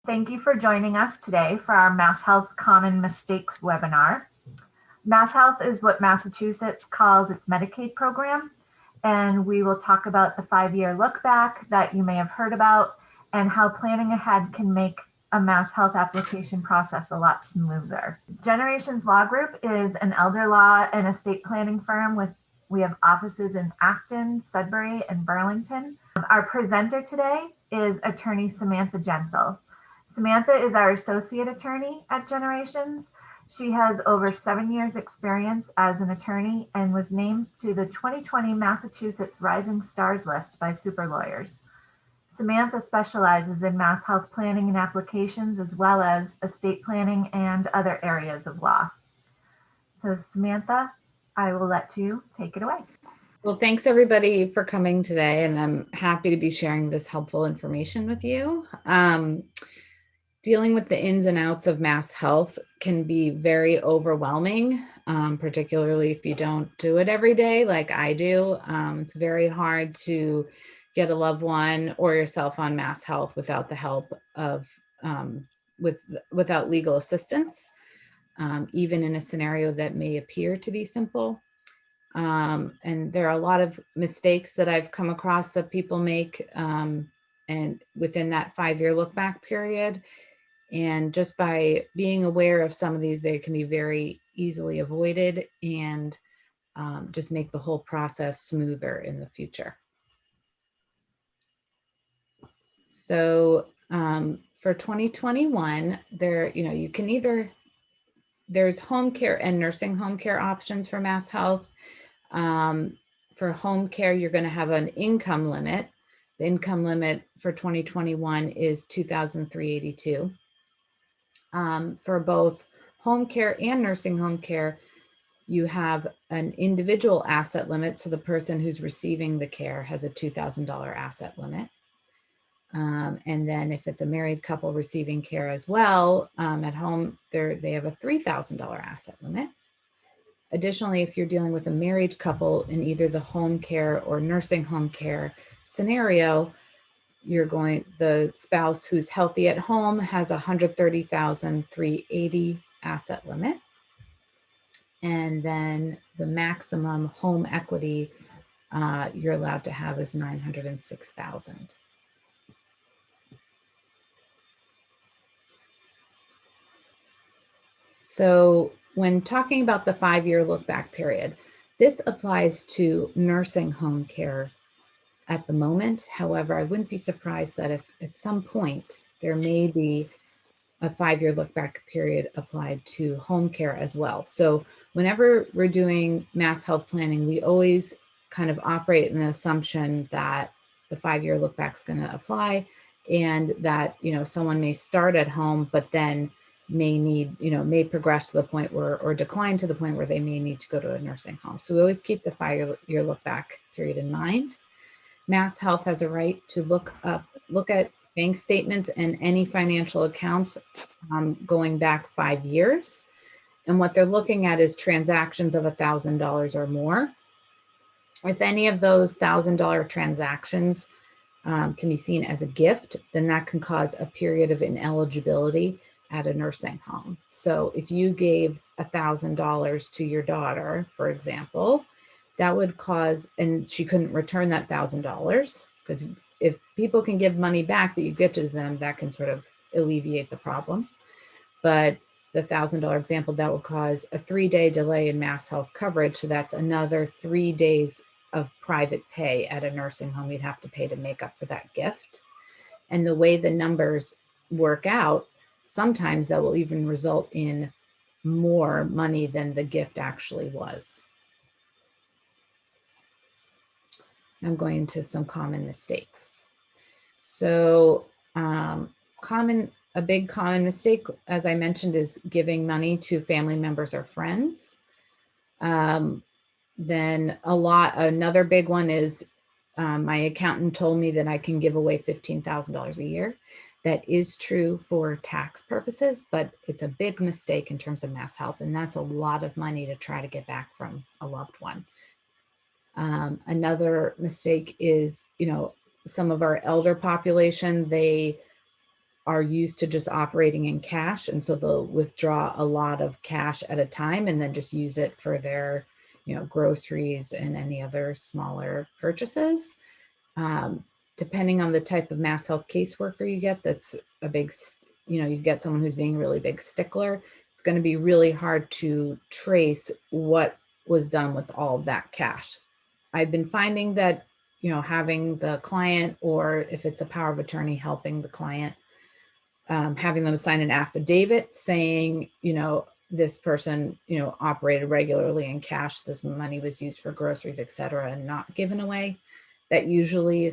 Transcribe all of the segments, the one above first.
Thank you for joining us today for our MassHealth Common Mistakes webinar. MassHealth is what Massachusetts calls its Medicaid program, and we will talk about the 5-year look back that you may have heard about and how planning ahead can make a MassHealth application process a lot smoother. Generations Law Group is an elder law and estate planning firm we have offices in Acton, Sudbury, and Burlington. Our presenter today is attorney Samantha Gentel. Samantha is our associate attorney at Generations. She has over 7 years experience as an attorney and was named to the 2020 Massachusetts Rising Stars list by Super Lawyers. Samantha specializes in MassHealth planning and applications, as well as estate planning and other areas of law. So Samantha, I will let you take it away. Well, thanks everybody for coming today, and I'm happy to be sharing this helpful information with you. Dealing with the ins and outs of MassHealth can be very overwhelming, particularly if you don't do it every day like I do. It's very hard to get a loved one or yourself on MassHealth without the help of, without legal assistance, even in a scenario that may appear to be simple. And there are a lot of mistakes that I've come across that people make, and within that 5-year look back period. And just by being aware of some of these, they can be very easily avoided and just make the whole process smoother in the future. So for 2021, you can either, there's home care and nursing home care options for MassHealth. For home care, you're going to have an income limit. The income limit for 2021 is $2,382. For both home care and nursing home care, you have an individual asset limit. So the person who's receiving the care has a $2,000 asset limit. And then if it's a married couple receiving care as well, at home, they have a $3,000 asset limit. Additionally, if you're dealing with a married couple in either the home care or nursing home care scenario, the spouse who's healthy at home has a $130,380 asset limit. And then the maximum home equity you're allowed to have is $906,000. So when talking about the 5-year look back period, this applies to nursing home care at the moment. However, I wouldn't be surprised that if at some point there may be a 5-year look back period applied to home care as well. So whenever we're doing MassHealth planning, we always kind of operate in the assumption that the 5-year look back is going to apply, and that, someone may start at home, but then may progress to the point where, or decline to the point where they may need to go to a nursing home. So we always keep the 5-year look back period in mind. MassHealth has a right to look at bank statements and any financial accounts going back 5 years. And what they're looking at is transactions of $1,000 or more. If any of those $1,000 transactions can be seen as a gift, then that can cause a period of ineligibility at a nursing home. So if you gave $1,000 to your daughter, for example, that would cause, and she couldn't return that $1,000, because if people can give money back that you get to them, that can sort of alleviate the problem. But the $1,000 example, that would cause a 3-day delay in MassHealth coverage. So that's another 3 days of private pay at a nursing home you'd have to pay to make up for that gift. And the way the numbers work out, sometimes that will even result in more money than the gift actually was. So I'm going into some common mistakes. So a big common mistake, as I mentioned, is giving money to family members or friends. Then another big one is my accountant told me that I can give away $15,000 a year. That is true for tax purposes, but it's a big mistake in terms of MassHealth, and that's a lot of money to try to get back from a loved one. Another mistake is, some of our elder population, they are used to just operating in cash. And so they'll withdraw a lot of cash at a time and then just use it for their, groceries and any other smaller purchases. Depending on the type of MassHealth caseworker you get, that's a big, you get someone who's being a really big stickler. It's going to be really hard to trace what was done with all of that cash. I've been finding that, having the client, or if it's a power of attorney, helping the client, having them sign an affidavit saying, this person, operated regularly in cash, this money was used for groceries, et cetera, and not given away. That usually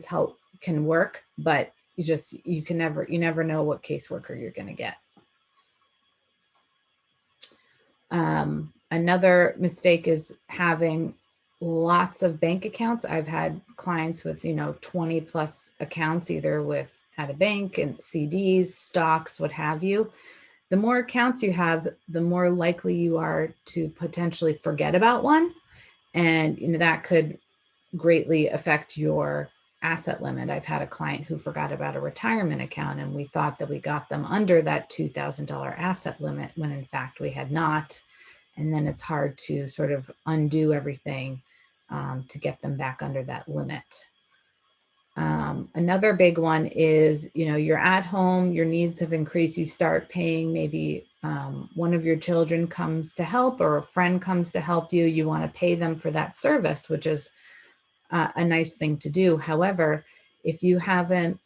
can work, but you never know what caseworker you're going to get. Another mistake is having lots of bank accounts. I've had clients with, 20 plus accounts, either at a bank and CDs, stocks, what have you. The more accounts you have, the more likely you are to potentially forget about one. And, that could greatly affect your asset limit. I've had a client who forgot about a retirement account, and we thought that we got them under that $2,000 asset limit when in fact we had not. And then it's hard to sort of undo everything to get them back under that limit. Another big one is, you're at home, your needs have increased, you start paying, maybe one of your children comes to help or a friend comes to help you, you want to pay them for that service, which is a nice thing to do. However, if you haven't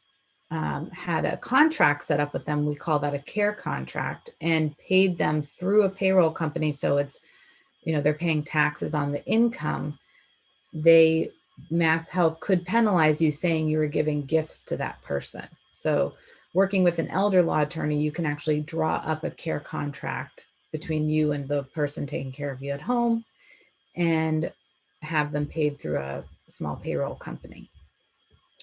had a contract set up with them, we call that a care contract, and paid them through a payroll company, so it's, they're paying taxes on the income, MassHealth could penalize you saying you were giving gifts to that person. So working with an elder law attorney, you can actually draw up a care contract between you and the person taking care of you at home and have them paid through a small payroll company.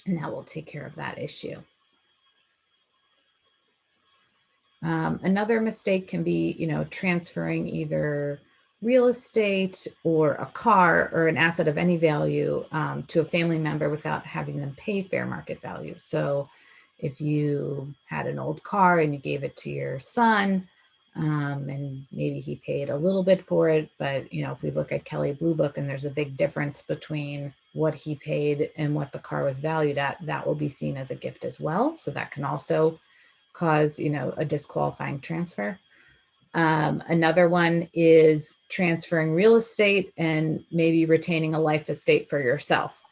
And that will take care of that issue. Another mistake can be, transferring either real estate or a car or an asset of any value to a family member without having them pay fair market value. So if you had an old car and you gave it to your son, and maybe he paid a little bit for it, but if we look at Kelley Blue Book and there's a big difference between what he paid and what the car was valued at, that will be seen as a gift as well. So that can also cause, a disqualifying transfer. Another one is transferring real estate and maybe retaining a life estate for yourself.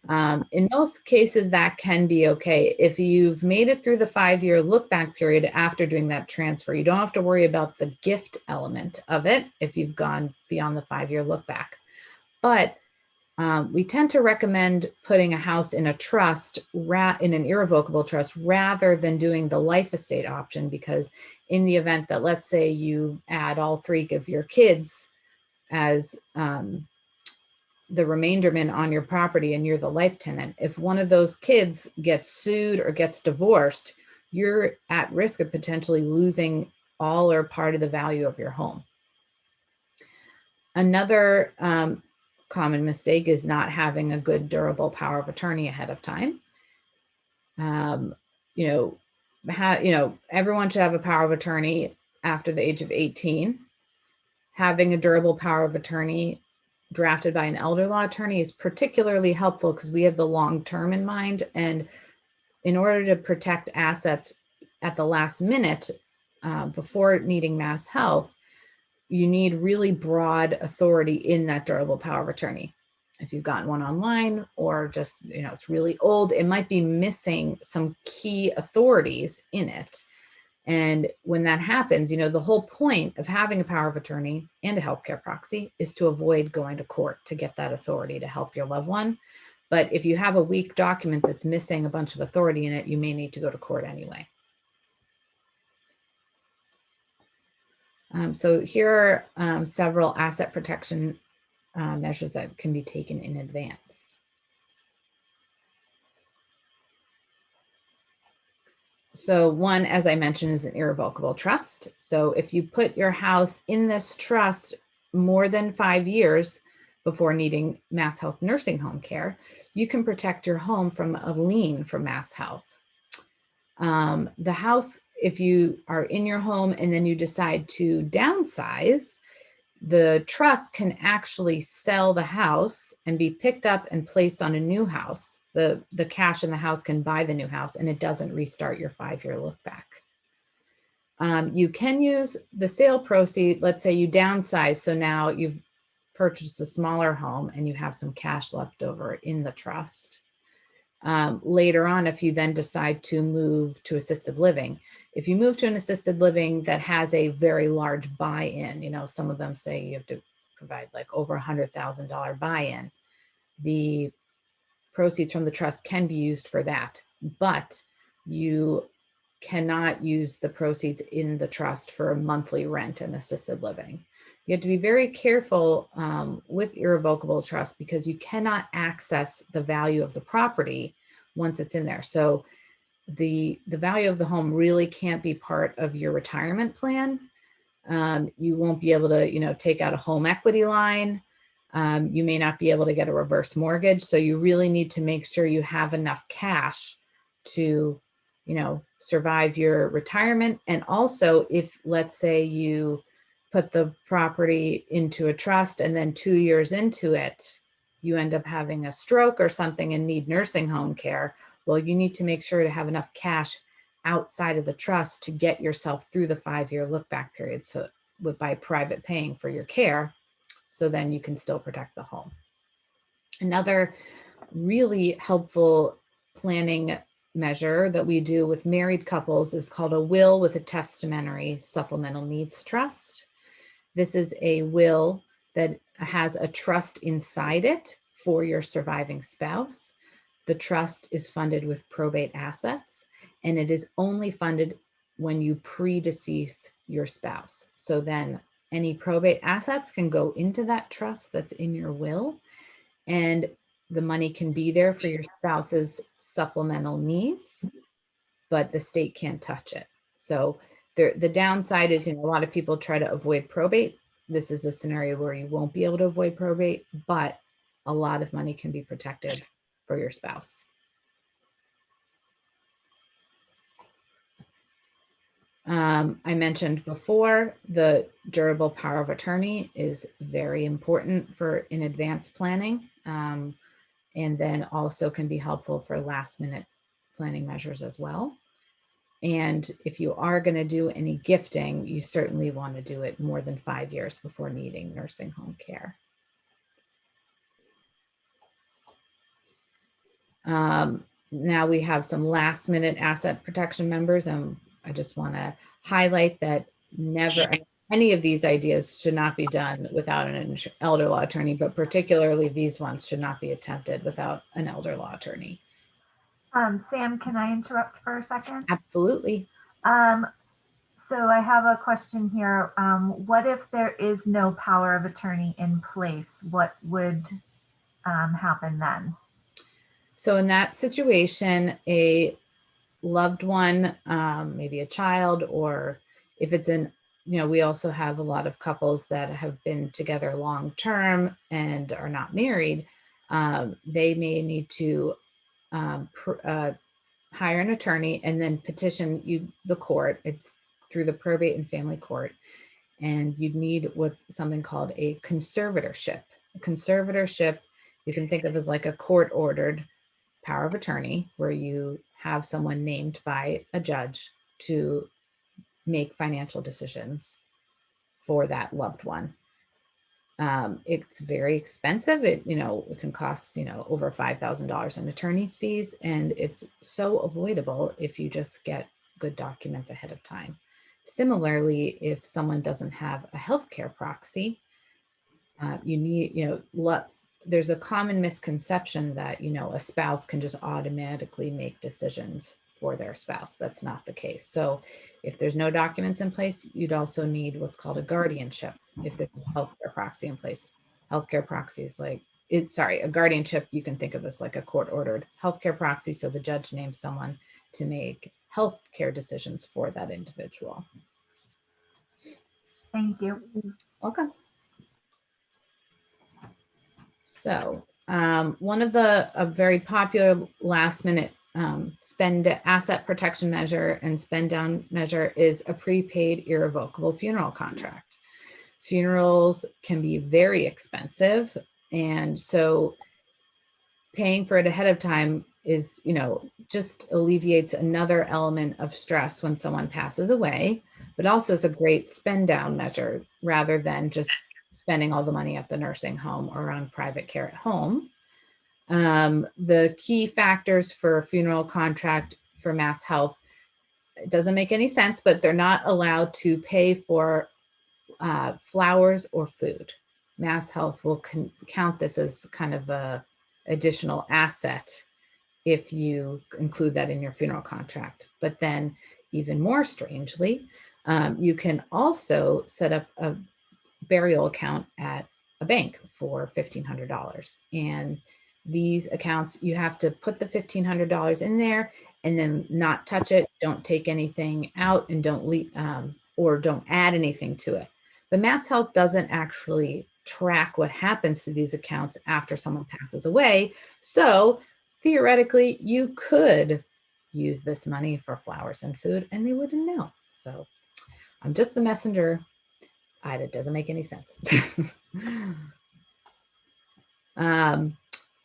In most cases, that can be okay. If you've made it through the 5-year look back period after doing that transfer, you don't have to worry about the gift element of it if you've gone beyond the 5-year look back. But we tend to recommend putting a house in a trust, in an irrevocable trust, rather than doing the life estate option, because in the event that, let's say, you add all 3 of your kids as the remainderman on your property and you're the life tenant, if one of those kids gets sued or gets divorced, you're at risk of potentially losing all or part of the value of your home. Another common mistake is not having a good durable power of attorney ahead of time. Everyone should have a power of attorney after the age of 18. Having a durable power of attorney drafted by an elder law attorney is particularly helpful because we have the long term in mind. And in order to protect assets at the last minute, before needing MassHealth, you need really broad authority in that durable power of attorney. If you've gotten one online or just, it's really old, it might be missing some key authorities in it. And when that happens, the whole point of having a power of attorney and a healthcare proxy is to avoid going to court to get that authority to help your loved one. But if you have a weak document that's missing a bunch of authority in it, you may need to go to court anyway. So here are several asset protection measures that can be taken in advance. So one, as I mentioned, is an irrevocable trust. So if you put your house in this trust more than 5 years before needing MassHealth nursing home care, you can protect your home from a lien from MassHealth. The house, if you are in your home and then you decide to downsize, the trust can actually sell the house and be picked up and placed on a new house. The cash in the house can buy the new house, and it doesn't restart your 5-year look back. You can use the sale proceed. Let's say you downsize. So now you've purchased a smaller home and you have some cash left over in the trust. Later on, if you then decide to move to assisted living, if you move to an assisted living that has a very large buy-in, you know, some of them say you have to provide like over $100,000 buy-in, the proceeds from the trust can be used for that, but you cannot use the proceeds in the trust for a monthly rent in assisted living. You have to be very careful with irrevocable trust because you cannot access the value of the property once it's in there. So the value of the home really can't be part of your retirement plan. You won't be able to, you know, take out a home equity line. You may not be able to get a reverse mortgage. So you really need to make sure you have enough cash to, you know, survive your retirement. And also if, let's say you put the property into a trust and then 2 years into it, you end up having a stroke or something and need nursing home care. Well, you need to make sure to have enough cash outside of the trust to get yourself through the 5-year look back period. So by private paying for your care, so then you can still protect the home. Another really helpful planning measure that we do with married couples is called a will with a testamentary supplemental needs trust. This is a will that has a trust inside it for your surviving spouse. The trust is funded with probate assets, and it is only funded when you predecease your spouse. So then any probate assets can go into that trust that's in your will, and the money can be there for your spouse's supplemental needs, but the state can't touch it. So the downside is, you know, a lot of people try to avoid probate. This is a scenario where you won't be able to avoid probate, but a lot of money can be protected for your spouse. I mentioned before, the durable power of attorney is very important for in advance planning, and then also can be helpful for last minute planning measures as well. And if you are going to do any gifting, you certainly want to do it more than 5 years before needing nursing home care. Now we have some last minute asset protection members, and I just want to highlight that never any of these ideas should not be done without an elder law attorney, but particularly these ones should not be attempted without an elder law attorney. Sam, can I interrupt for a second? Absolutely. So I have a question here. What if there is no power of attorney in place? What would happen then? So in that situation, a loved one, maybe a child, or if it's an, you know, we also have a lot of couples that have been together long term and are not married. They may need to hire an attorney and then petition the court. It's through the probate and family court. And you'd need what's something called a conservatorship. A conservatorship, you can think of as like a court ordered power of attorney, where you have someone named by a judge to make financial decisions for that loved one. It's very expensive. It can cost, over $5,000 in attorney's fees, and it's so avoidable if you just get good documents ahead of time. Similarly, if someone doesn't have a healthcare proxy, you need, there's a common misconception that, a spouse can just automatically make decisions for their spouse. That's not the case. So if there's no documents in place, you'd also need what's called a guardianship. If there's a healthcare proxy in place, healthcare proxies a guardianship, you can think of as like a court ordered healthcare proxy. So the judge names someone to make healthcare decisions for that individual. Thank you. Welcome. So one of the very popular last minute spend asset protection measure and spend down measure is a prepaid irrevocable funeral contract. Funerals can be very expensive. And so paying for it ahead of time is, just alleviates another element of stress when someone passes away, but also is a great spend down measure rather than just spending all the money at the nursing home or on private care at home. The key factors for a funeral contract for MassHealth, it doesn't make any sense, but they're not allowed to pay for flowers or food. MassHealth will count this as kind of a additional asset if you include that in your funeral contract. But then even more strangely, you can also set up a burial account at a bank for $1,500. And these accounts, you have to put the $1,500 in there and then not touch it, don't take anything out, and don't leave or don't add anything to it. But MassHealth doesn't actually track what happens to these accounts after someone passes away. So theoretically, you could use this money for flowers and food and they wouldn't know. So I'm just the messenger. It doesn't make any sense.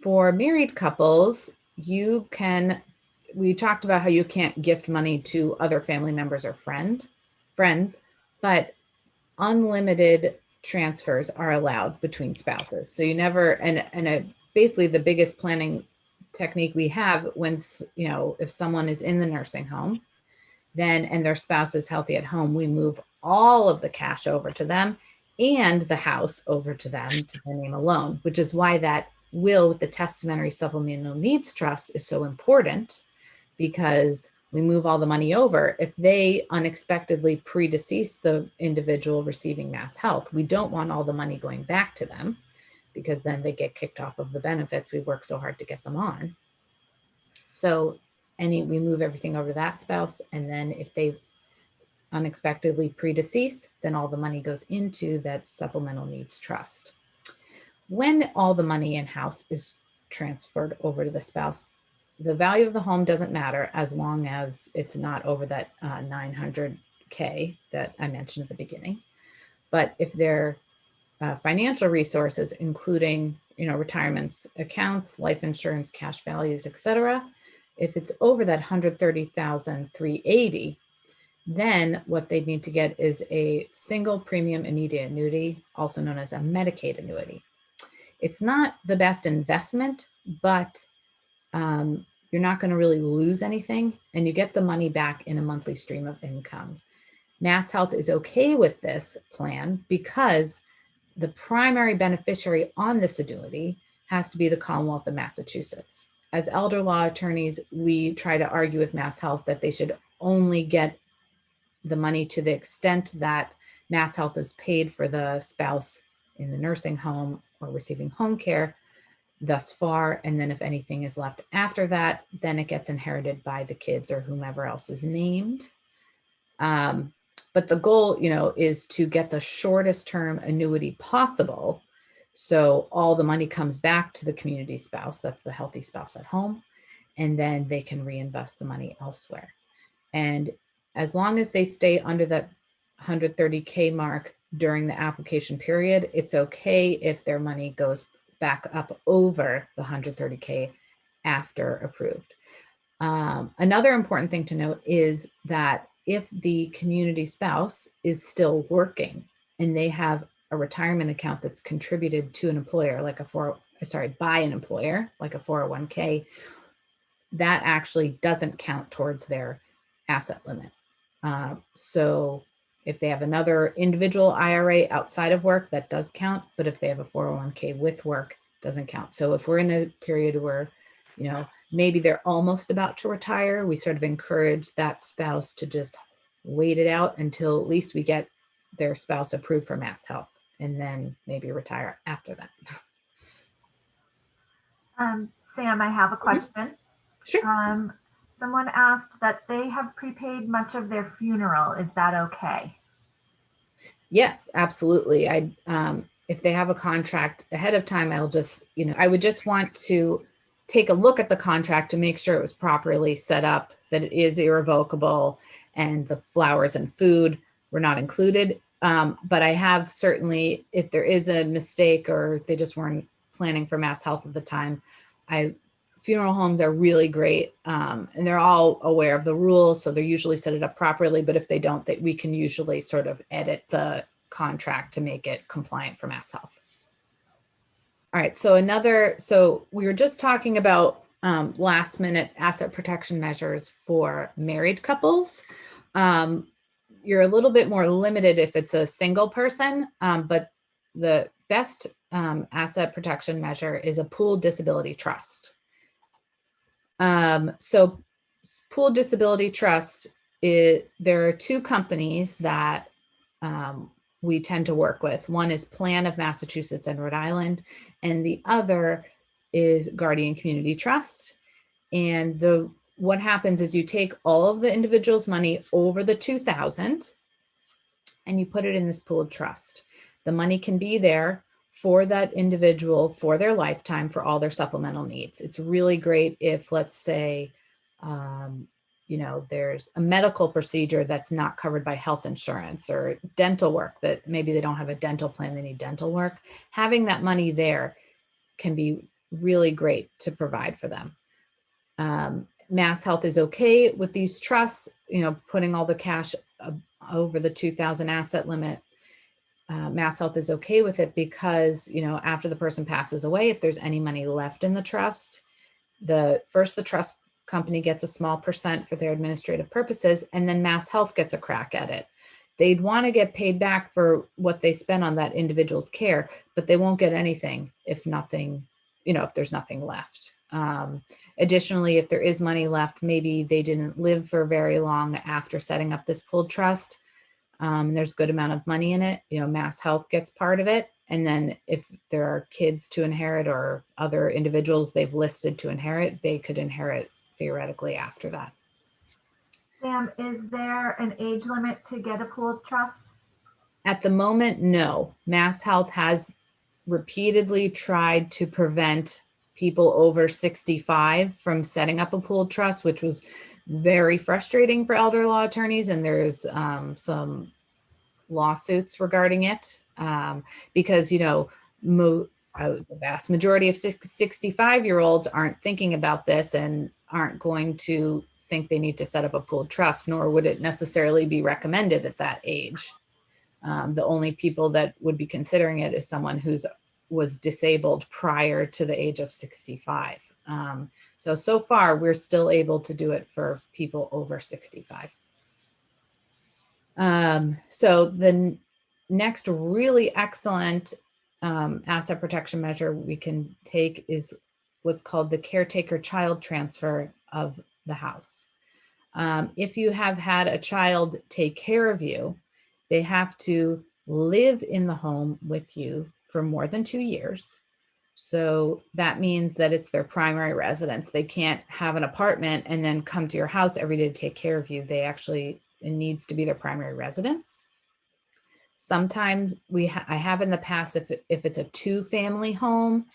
For married couples, we talked about how you can't gift money to other family members or friends, but unlimited transfers are allowed between spouses. So you never, basically the biggest planning technique we have when, if someone is in the nursing home, and their spouse is healthy at home, we move all of the cash over to them and the house over to them to their name alone, which is why that will with the testamentary supplemental needs trust is so important, because we move all the money over. If they unexpectedly predecease the individual receiving MassHealth, we don't want all the money going back to them, because then they get kicked off of the benefits we work so hard to get them on. So we move everything over to that spouse. And then if they unexpectedly predecease, then all the money goes into that supplemental needs trust. When all the money in-house is transferred over to the spouse, the value of the home doesn't matter as long as it's not over that $900K that I mentioned at the beginning. But if their financial resources, including retirements, accounts, life insurance, cash values, etc., if it's over that $130,380, then what they need to get is a single premium immediate annuity, also known as a Medicaid annuity. It's not the best investment, but you're not going to really lose anything, and you get the money back in a monthly stream of income. MassHealth is okay with this plan because the primary beneficiary on this annuity has to be the Commonwealth of Massachusetts. As elder law attorneys, we try to argue with MassHealth that they should only get the money to the extent that MassHealth is paid for the spouse in the nursing home or receiving home care thus far. And then if anything is left after that, then it gets inherited by the kids or whomever else is named. But the goal, is to get the shortest term annuity possible. So all the money comes back to the community spouse, that's the healthy spouse at home, and then they can reinvest the money elsewhere. And as long as they stay under that 130K mark during the application period, it's okay if their money goes back up over the 130K after approved. Another important thing to note is that if the community spouse is still working and they have a retirement account that's contributed to an employer, by an employer, like a 401K, that actually doesn't count towards their asset limit. So if they have another individual IRA outside of work, that does count. But if they have a 401K with work, it doesn't count. So if we're in a period where, maybe they're almost about to retire, we sort of encourage that spouse to just wait it out until at least we get their spouse approved for MassHealth, and then maybe retire after that. Sam, I have a question. Sure. Someone asked that they have prepaid much of their funeral. Is that okay? Yes, absolutely. If they have a contract ahead of time, I would just want to take a look at the contract to make sure it was properly set up, that it is irrevocable, and the flowers and food were not included. But I have certainly, if there is a mistake or they just weren't planning for MassHealth at the time, funeral homes are really great, and they're all aware of the rules, so they're usually set it up properly. But if they don't, we can usually sort of edit the contract to make it compliant for MassHealth. All right, so we were just talking about last minute asset protection measures for married couples. You're a little bit more limited if it's a single person, but the best asset protection measure is a pooled disability trust. So pooled disability trust, there are two companies that we tend to work with. One is Plan of Massachusetts and Rhode Island, and the other is Guardian Community Trust. And what happens is you take all of the individual's money over the $2,000 and you put it in this pooled trust. The money can be there for that individual for their lifetime for all their supplemental needs. It's really great if, let's say, there's a medical procedure that's not covered by health insurance, or dental work that maybe they don't have a dental plan, they need dental work. Having that money there can be really great to provide for them. MassHealth is okay with these trusts, putting all the cash over the 2,000 asset limit. MassHealth is okay with it because, after the person passes away, if there's any money left in the trust, the trust company gets a small percent for their administrative purposes, and then MassHealth gets a crack at it. They'd want to get paid back for what they spent on that individual's care, but they won't get anything if there's nothing left. Additionally, if there is money left, maybe they didn't live for very long after setting up this pooled trust. There's a good amount of money in it. MassHealth gets part of it. And then if there are kids to inherit or other individuals they've listed to inherit, they could inherit theoretically after that. Sam, is there an age limit to get a pooled trust? At the moment, no. MassHealth has repeatedly tried to prevent people over 65 from setting up a pooled trust, which was very frustrating for elder law attorneys. And there's some lawsuits regarding it because, the vast majority of 65-year-olds aren't thinking about this and aren't going to think they need to set up a pooled trust, nor would it necessarily be recommended at that age. The only people that would be considering it is someone was disabled prior to the age of 65. So far, we're still able to do it for people over 65. So the next really excellent asset protection measure we can take is what's called the caretaker child transfer of the house. If you have had a child take care of you, they have to live in the home with you for more than 2 years. So that means that it's their primary residence. They can't have an apartment and then come to your house every day to take care of you. It needs to be their primary residence. Sometimes I have in the past, if it's a 2-family home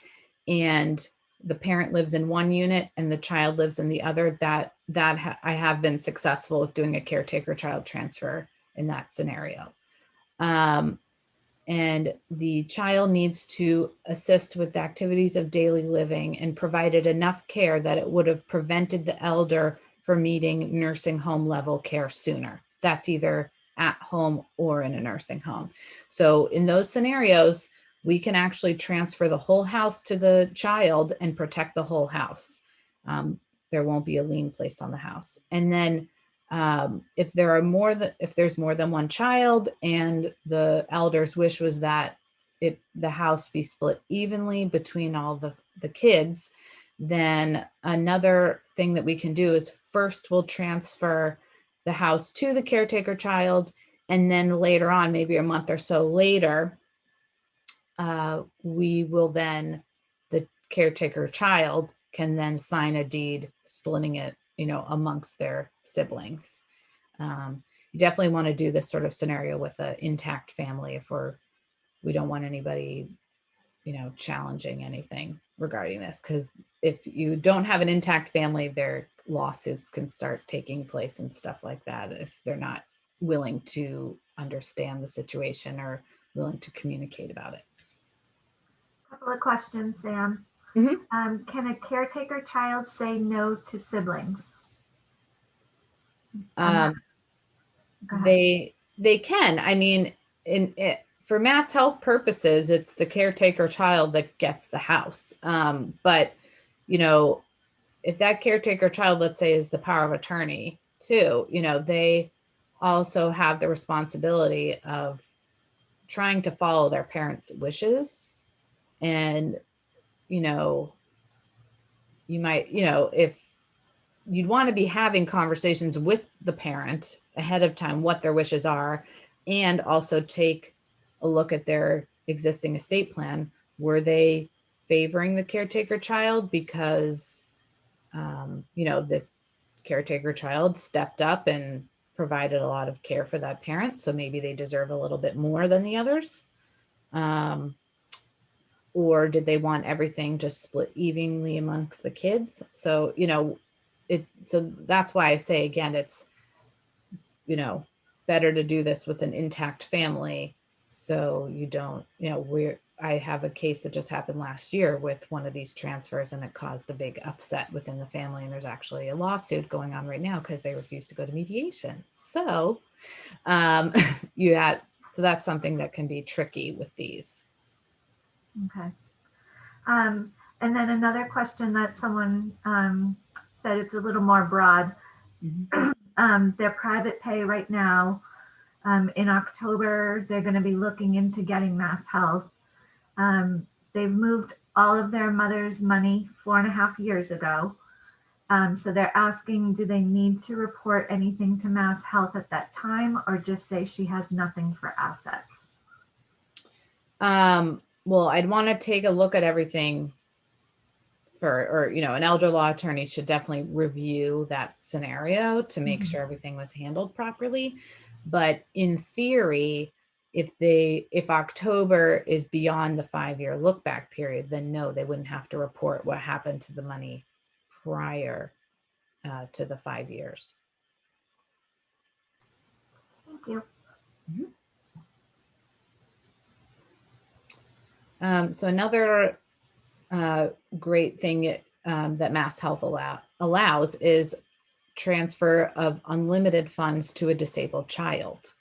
and the parent lives in one unit and the child lives in the other, I have been successful with doing a caretaker child transfer in that scenario. And the child needs to assist with the activities of daily living and provided enough care that it would have prevented the elder from needing nursing home level care sooner. That's either at home or in a nursing home. So in those scenarios, we can actually transfer the whole house to the child and protect the whole house. There won't be a lien placed on the house. And then if there's more than one child and the elder's wish was that the house be split evenly between all the kids, then another thing that we can do is first we'll transfer the house to the caretaker child, and then later on, maybe a month or so later, the caretaker child can then sign a deed splitting it, amongst their siblings. You definitely want to do this sort of scenario with an intact family if we don't want anybody challenging anything regarding this, because if you don't have an intact family, their lawsuits can start taking place and stuff like that if they're not willing to understand the situation or willing to communicate about it. Couple of questions, Sam. Can a caretaker child say no to siblings? They can. I mean, for MassHealth purposes, it's the caretaker child that gets the house. But if that caretaker child, let's say, is the power of attorney too, they also have the responsibility of trying to follow their parents' wishes. And, you might, if you'd want to be having conversations with the parent ahead of time, what their wishes are, and also take a look at their existing estate plan. Were they favoring the caretaker child because, this caretaker child stepped up and provided a lot of care for that parent, so maybe they deserve a little bit more than the others? Or did they want everything just split evenly amongst the kids? So, so that's why I say, again, it's, better to do this with an intact family. So you don't, I have a case that just happened last year with one of these transfers, and it caused a big upset within the family. And there's actually a lawsuit going on right now because they refused to go to mediation. So, so that's something that can be tricky with these. Okay. And then another question that someone said, it's a little more broad. Their private pay right now, in October, they're going to be looking into getting MassHealth. They've moved all of their mother's money 4.5 years ago. So they're asking, do they need to report anything to MassHealth at that time, or just say she has nothing for assets? Well, I'd want to take a look at everything an elder law attorney should definitely review that scenario to make sure everything was handled properly. But in theory, if October is beyond the 5-year look back period, then no, they wouldn't have to report what happened to the money prior to the 5 years. Thank you. So another great thing that MassHealth allows is transfer of unlimited funds to a disabled child,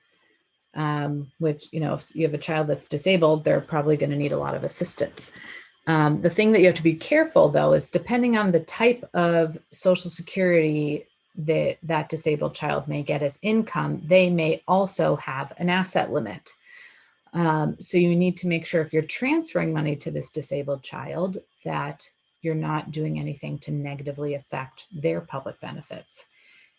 which, if you have a child that's disabled, they're probably going to need a lot of assistance. The thing that you have to be careful, though, is depending on the type of Social Security that disabled child may get as income, they may also have an asset limit. So you need to make sure if you're transferring money to this disabled child that you're not doing anything to negatively affect their public benefits.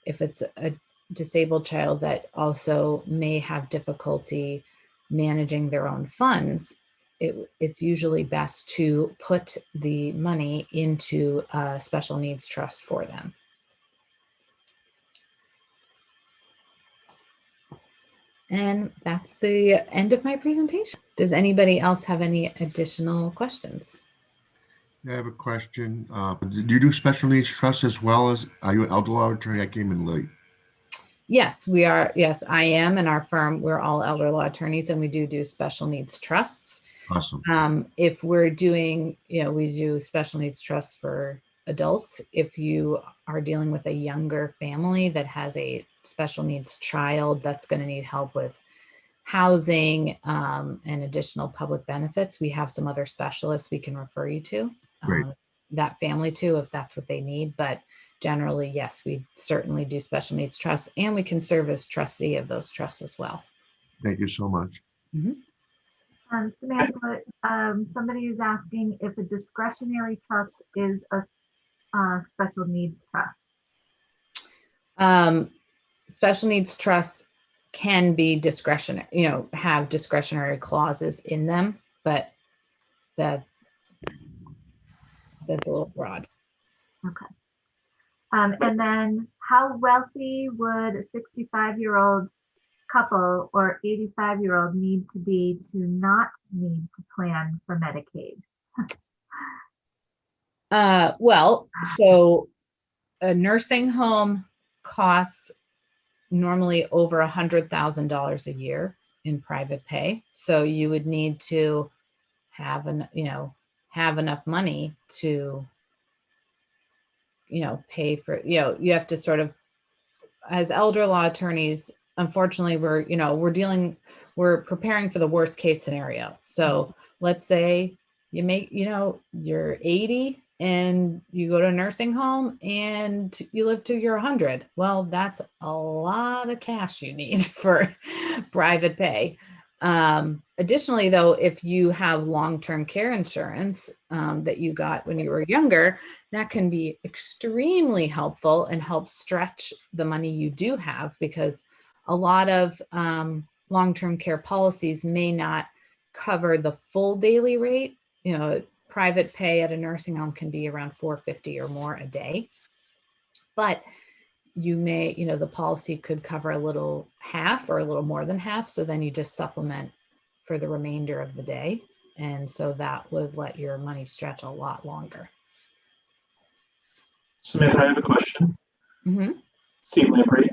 If it's a disabled child that also may have difficulty managing their own funds, it's usually best to put the money into a special needs trust for them. And that's the end of my presentation. Does anybody else have any additional questions? I have a question. Do you do special needs trusts as well as, are you an elder law attorney? I came in late. Yes, we are. Yes, I am. And our firm, we're all elder law attorneys, and we do special needs trusts. Awesome. If we're doing, we do special needs trusts for adults. If you are dealing with a younger family that has a special needs child that's going to need help with housing and additional public benefits, we have some other specialists we can refer you to, that family to, if that's what they need. But generally, yes, we certainly do special needs trusts, and we can serve as trustee of those trusts as well. Thank you so much. Samantha, somebody is asking if a discretionary trust is a special needs trust. Special needs trusts can be discretionary, have discretionary clauses in them, but that's a little broad. Okay. And then how wealthy would a 65-year-old couple or 85-year-old need to be to not need to plan for Medicaid? Well, so a nursing home costs normally over $100,000 a year in private pay. So you would need to have have enough money to, pay for, you have to sort of, as elder law attorneys, unfortunately, we're preparing for the worst case scenario. So let's say you're 80 and you go to a nursing home and you live till you're 100. Well, that's a lot of cash you need for private pay. Additionally, though, if you have long-term care insurance that you got when you were younger, that can be extremely helpful and help stretch the money you do have, because a lot of long-term care policies may not cover the full daily rate. Private pay at a nursing home can be around $450 or more a day, but you may, the policy could cover a little half or a little more than half. So then you just supplement for the remainder of the day. And so that would let your money stretch a lot longer. Samantha, I have a question. Mm-hmm. Steve Lamprey.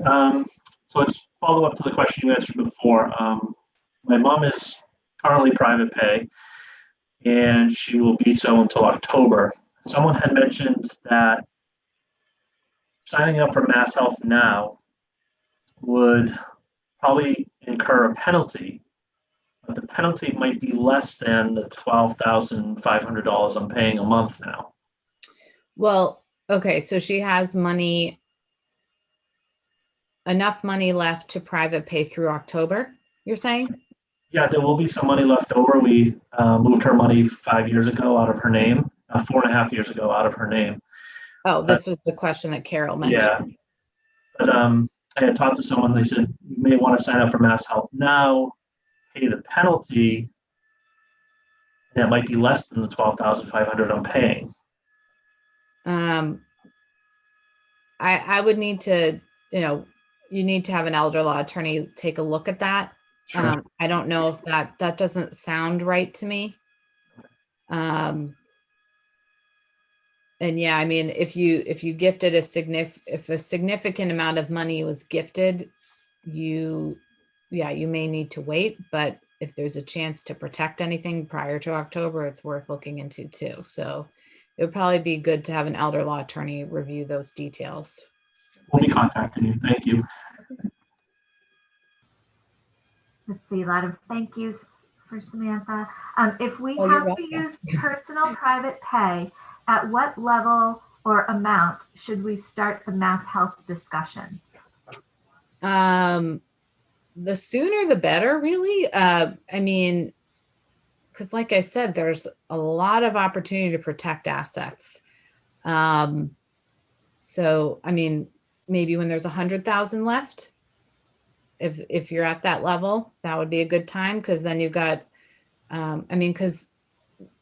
So let's follow up to the question you answered before. My mom is currently private pay, and she will be so until October. Someone had mentioned that signing up for MassHealth now would probably incur a penalty, but the penalty might be less than the $12,500 I'm paying a month now. Well, okay, so she has enough money left to private pay through October, you're saying? Yeah, there will be some money left over. We moved her money 5 years ago out of her name, 4.5 years ago out of her name. Oh, this was the question that Carol mentioned. Yeah, but I had talked to someone. They said you may want to sign up for MassHealth now, pay the penalty, and it might be less than the $12,500 I'm paying. I would need to, you need to have an elder law attorney take a look at that. Sure. I don't know if that doesn't sound right to me. And yeah, I mean, if you gifted if a significant amount of money was gifted, you may need to wait, but if there's a chance to protect anything prior to October, it's worth looking into too. So it would probably be good to have an elder law attorney review those details. We'll be contacting you. Thank you. Let's see, a lot of thank yous for Samantha. If we Oh, have to use personal private pay, at what level or amount should we start the MassHealth discussion? The sooner the better, really. I mean, because like I said, there's a lot of opportunity to protect assets. So, I mean, maybe when there's 100,000 left, if you're at that level, that would be a good time, because then you've got, because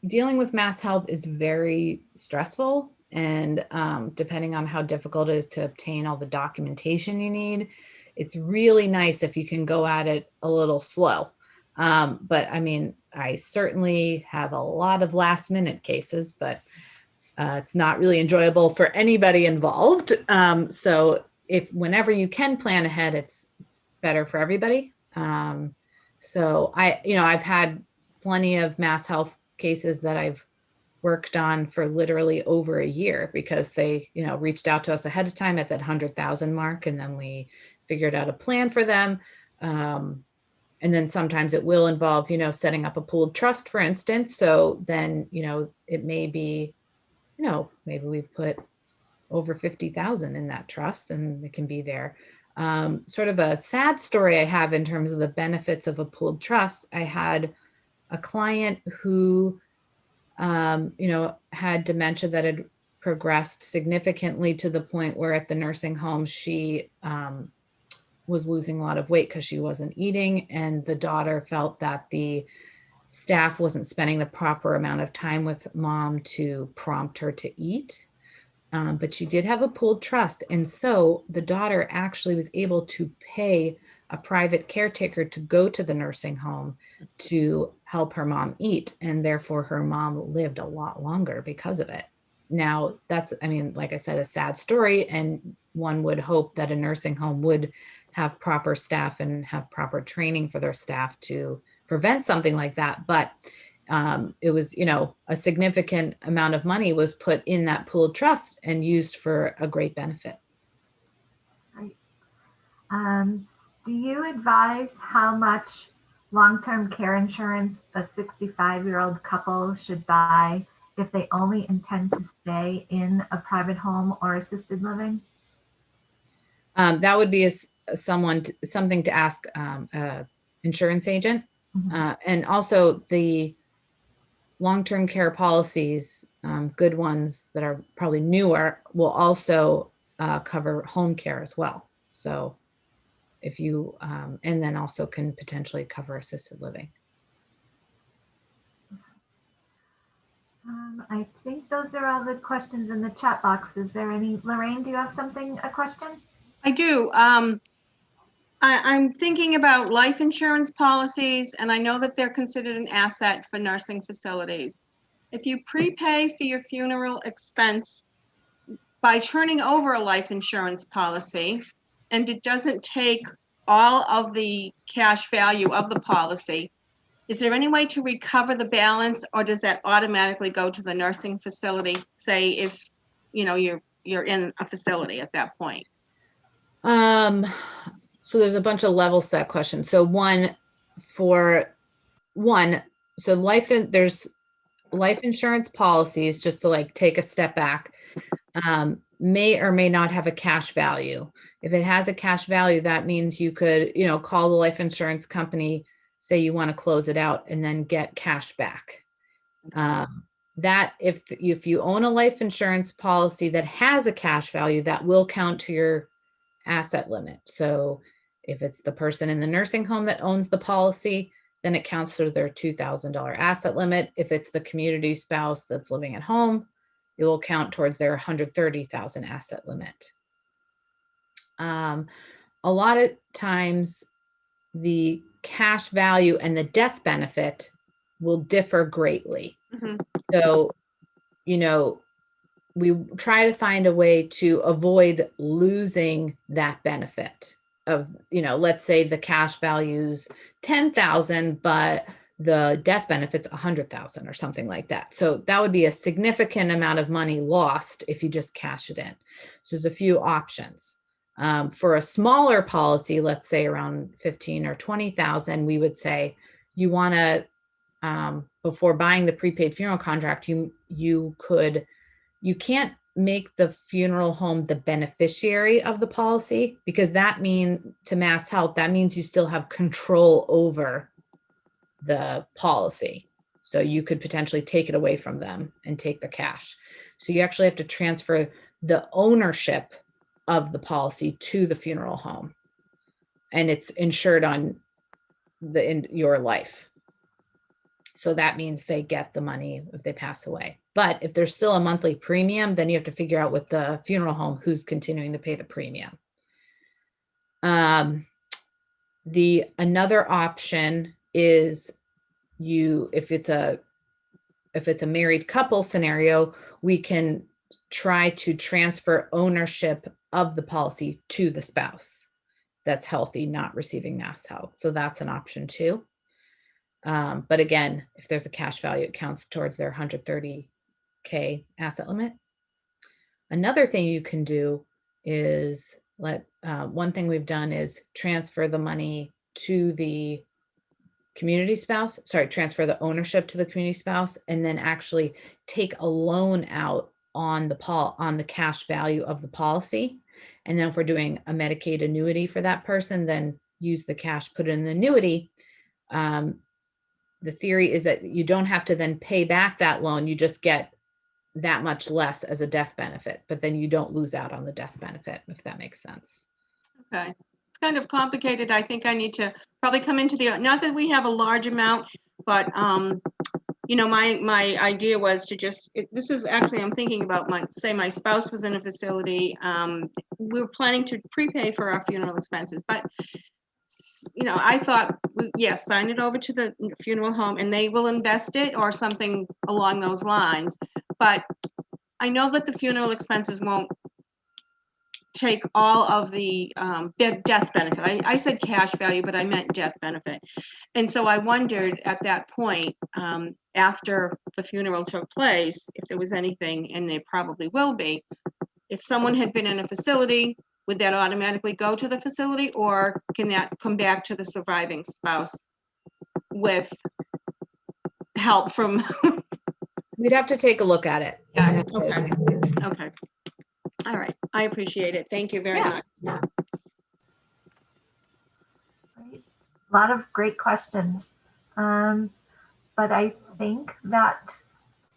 dealing with MassHealth is very stressful, and depending on how difficult it is to obtain all the documentation you need, it's really nice if you can go at it a little slow. But I mean, I certainly have a lot of last minute cases, but it's not really enjoyable for anybody involved. So whenever you can plan ahead, it's better for everybody. So I've had plenty of MassHealth cases that I've worked on for literally over a year, because they, reached out to us ahead of time at that 100,000 mark, and then we figured out a plan for them. And then sometimes it will involve, setting up a pooled trust, for instance. So then, it may be, maybe we put over 50,000 in that trust, and it can be there. Sort of a sad story I have in terms of the benefits of a pooled trust. I had a client who, had dementia that had progressed significantly to the point where at the nursing home, she was losing a lot of weight because she wasn't eating. And the daughter felt that the staff wasn't spending the proper amount of time with mom to prompt her to eat. But she did have a pooled trust. And so the daughter actually was able to pay a private caretaker to go to the nursing home to help her mom eat. And therefore her mom lived a lot longer because of it. Now that's, I mean, like I said, a sad story, and one would hope that a nursing home would have proper staff and have proper training for their staff to prevent something like that. But it was, you know, a significant amount of money was put in that pooled trust and used for a great benefit. Right. Do you advise how much long-term care insurance a 65-year-old couple should buy if they only intend to stay in a private home or assisted living? That would be something to ask insurance agent. Mhm. And also the long-term care policies, good ones that are probably newer, will also cover home care as well. So if you, and then also can potentially cover assisted living. I think those are all the questions in the chat box. Is there any, Lorraine, do you have a question? I do. I'm thinking about life insurance policies, and I know that they're considered an asset for nursing facilities. If you prepay for your funeral expense by turning over a life insurance policy, and it doesn't take all of the cash value of the policy, is there any way to recover the balance, or does that automatically go to the nursing facility? Say if, you know, you're in a facility at that point. So there's a bunch of levels to that question. So there's life insurance policies, just to like take a step back, may or may not have a cash value. If it has a cash value, that means you could, you know, call the life insurance company, say you want to close it out, and then get cash back. That if you own a life insurance policy that has a cash value, that will count to your asset limit. So if it's the person in the nursing home that owns the policy, then it counts to their $2,000 asset limit. If it's the community spouse that's living at home, it will count towards their $130,000 asset limit. A lot of times the cash value and the death benefit will differ greatly. Mm-hmm. So, you know, we try to find a way to avoid losing that benefit of, you know, let's say the cash value's 10,000, but the death benefit's 100,000 or something like that. So that would be a significant amount of money lost if you just cash it in. So there's a few options. For a smaller policy, let's say around 15 or 20,000, we would say you want to, before buying the prepaid funeral contract, you can't make the funeral home the beneficiary of the policy, because that means to MassHealth, that means you still have control over the policy. So you could potentially take it away from them and take the cash. So you actually have to transfer the ownership of the policy to the funeral home, and it's insured on in your life. So that means they get the money if they pass away. But if there's still a monthly premium, then you have to figure out with the funeral home who's continuing to pay the premium. Another option is if it's a married couple scenario, we can try to transfer ownership of the policy to the spouse that's healthy, not receiving MassHealth. So that's an option too. But again, if there's a cash value, it counts towards their $130K asset limit. Another thing you can do is one thing we've done is transfer the money to the community spouse, transfer the ownership to the community spouse, and then actually take a loan out on the cash value of the policy. And then if we're doing a Medicaid annuity for that person, then use the cash, put it in the annuity. The theory is that you don't have to then pay back that loan. You just get that much less as a death benefit, but then you don't lose out on the death benefit, if that makes sense. Okay. It's kind of complicated. I think I need to probably come into not that we have a large amount, but you know, my idea was to this is actually, I'm thinking about my spouse was in a facility. We were planning to prepay for our funeral expenses, but you know, I thought, yes, sign it over to the funeral home and they will invest it or something along those lines. But I know that the funeral expenses won't take all of the death benefit. I said cash value, but I meant death benefit. And so I wondered at that point, after the funeral took place, if there was anything, and there probably will be, if someone had been in a facility, would that automatically go to the facility, or can that come back to the surviving spouse with help from? We'd have to take a look at it. Yeah, I'd have to- okay. Okay. All right. I appreciate it. Thank you very Yeah. much. Great. A lot of great questions. But I think that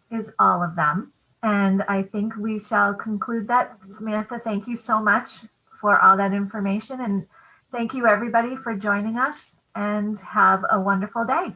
is all of them. And I think we shall conclude that. Samantha, thank you so much for all that information. And thank you, everybody, for joining us, and have a wonderful day.